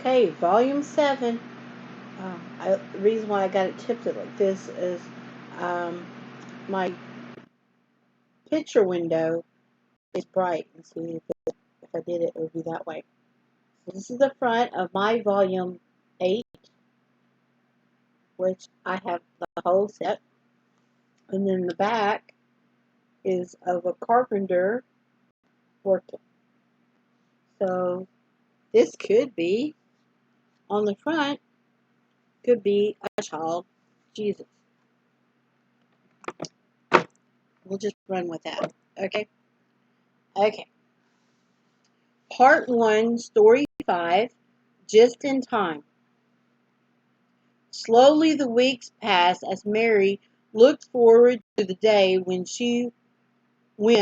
Okay, volume 7. The reason why I got it tilted like this is um, my picture window is bright. And see if I did it, it would be that way. So this is the front of my volume 8, which I have the whole set. And then the back is of a carpenter working. So this could be, on the front, could be a child Jesus. We'll just run with that. Okay? Okay. Part 1, Story 5, Just in Time. Slowly the weeks passed as Mary looked forward to the day when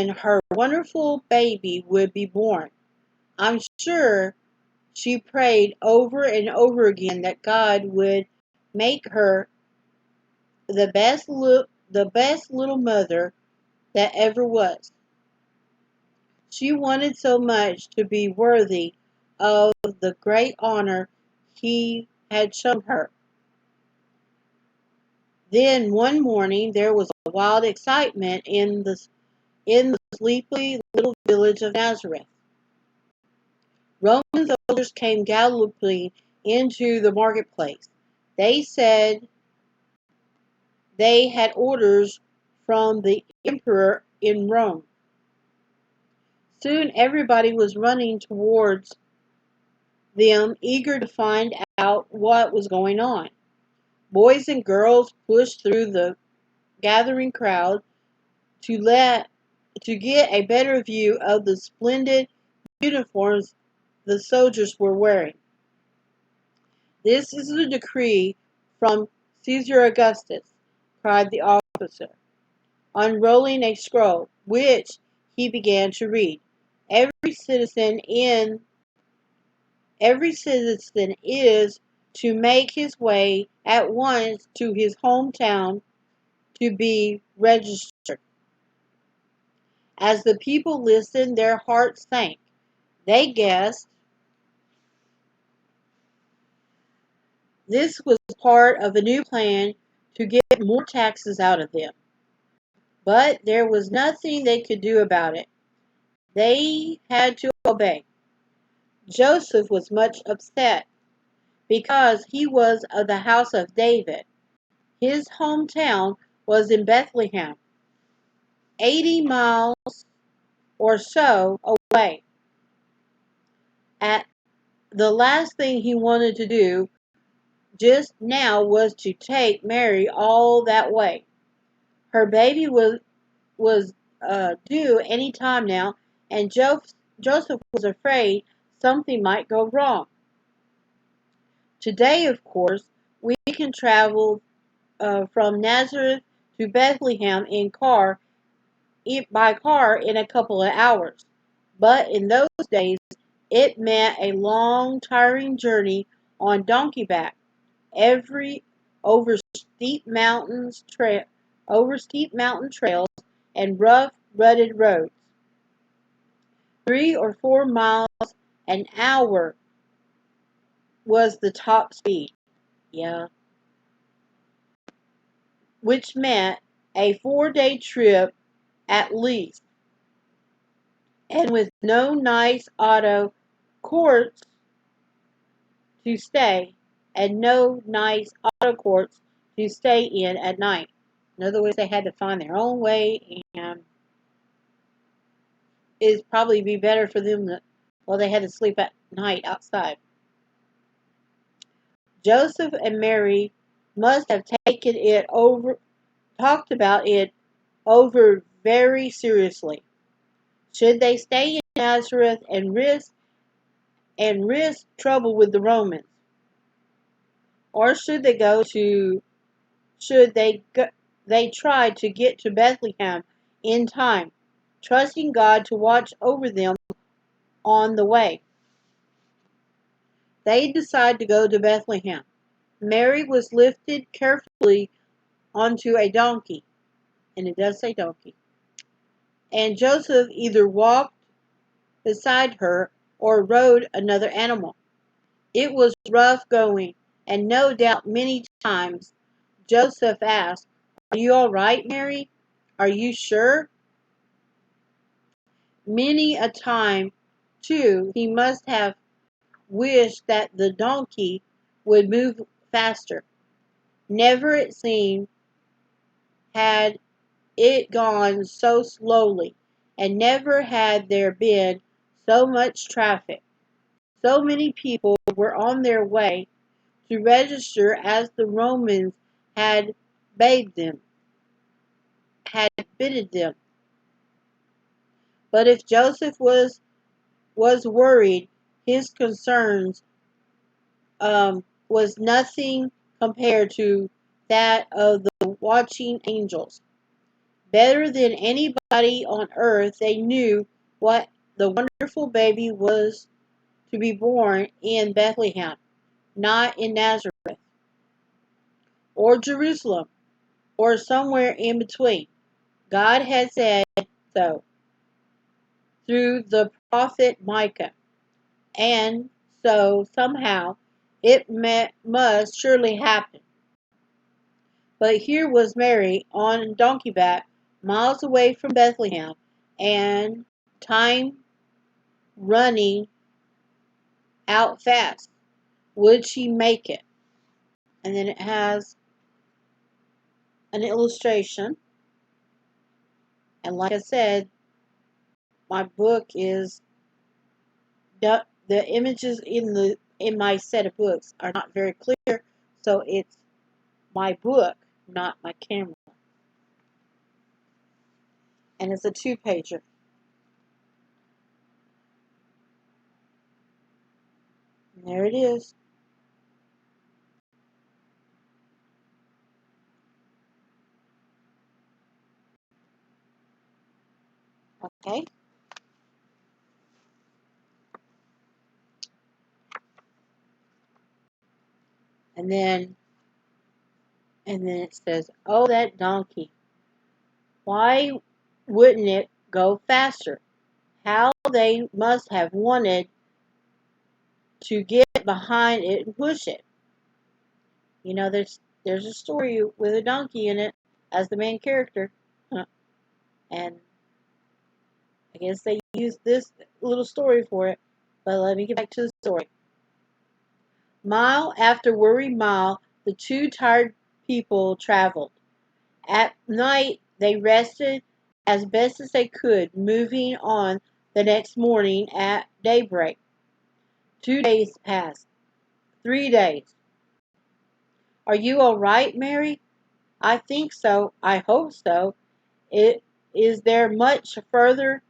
her wonderful baby would be born. I'm sure she prayed over and over again that God would make her the best little mother that ever was. She wanted so much to be worthy of the great honor he had shown her. Then one morning there was a wild excitement in the sleepy little village of Nazareth. Roman soldiers came galloping into the marketplace. They said they had orders from the emperor in Rome. Soon everybody was running towards them, eager to find out what was going on. Boys and girls pushed through the gathering crowd to get a better view of the splendid uniforms the soldiers were wearing. "This is a decree from Caesar Augustus," cried the officer, unrolling a scroll, which he began to read. Every citizen is to make his way at once to his hometown to be registered." As the people listened, their hearts sank. They guessed this was part of a new plan to get more taxes out of them. But there was nothing they could do about it. They had to obey. Joseph was much upset because he was of the house of David. His hometown was in Bethlehem, 80 miles or so away. At the last thing he wanted to do just now was to take Mary all that way. Her baby was due any time now, and Joseph was afraid something might go wrong. Today, of course, we can travel from Nazareth to Bethlehem by car in a couple of hours. But in those days, it meant a long, tiring journey on donkey back, every over over steep mountain trails and rough, rutted roads. 3 or 4 miles an hour was the top speed. Yeah. Which meant a 4-day trip at least. And with no nice courts to stay, and no nice auto courts to stay in at night. In other words, they had to find their own way, and it'd probably be better for them they had to sleep at night outside. Joseph and Mary must have talked about it over very seriously. Should they stay in Nazareth and risk trouble with the Romans, or should they try to get to Bethlehem in time, trusting God to watch over them on the way? They decided to go to Bethlehem. Mary was lifted carefully onto a donkey, and it does say donkey, and Joseph either walked beside her or rode another animal. It was rough going, and no doubt many times Joseph asked, "Are you all right, Mary? Are you sure?" Many a time, too, he must have wished that the donkey would move faster. Never, it seemed, had it gone so slowly, and never had there been so much traffic. So many people were on their way to register as the Romans had bade them, had bidden them. But if Joseph was worried, his concerns was nothing compared to that of the watching angels. Better than anybody on earth, they knew what the wonderful baby was to be born in Bethlehem, not in Nazareth, or Jerusalem, or somewhere in between. God had said so through the prophet Micah, and so somehow must surely happen. But here was Mary on donkey back, miles away from Bethlehem, and time running out fast. Would she make it? And then it has an illustration. And like I said, my book is the images in my set of books are not very clear, so it's my book, not my camera. And it's a 2-pager. And there it is. Okay. And then it says, "Oh, that donkey. Why wouldn't it go faster? How they must have wanted to get behind it and push it." You know, there's a story with a donkey in it as the main character. And I guess they used this little story for it. But let me get back to the story. Mile after weary mile, the two tired people traveled. At night, they rested as best as they could, moving on the next morning at daybreak. 2 days passed. 3 days. "Are you all right, Mary?" "I think so. I hope so. It is there much further?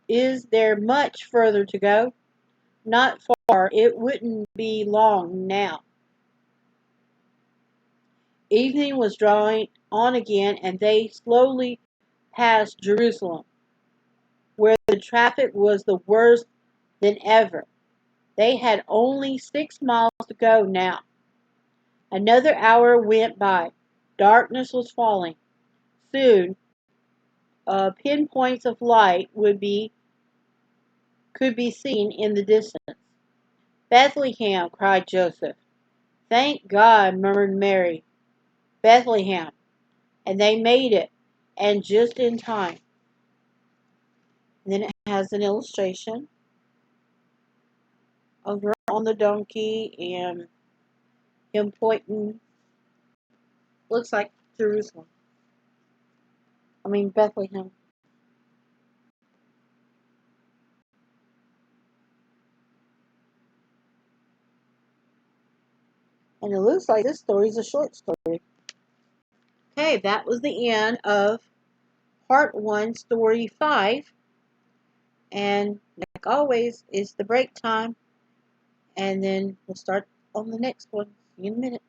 Is there much further to go?" "Not far. It wouldn't be long now." Evening was drawing on again, and they slowly passed Jerusalem, where the traffic was the worst than ever. They had only 6 miles to go now. Another hour went by. Darkness was falling. Soon, pinpoints of light could be seen in the distance. "Bethlehem!" cried Joseph. "Thank God!" murmured Mary. "Bethlehem!" And they made it, and just in time. And then it has an illustration of her on the donkey and him pointing, looks like Jerusalem. I mean, Bethlehem. And it looks like this story is a short story. Okay, that was the end of part 1, story 5. And like always, it's the break time. And then we'll start on the next one. See you in a minute.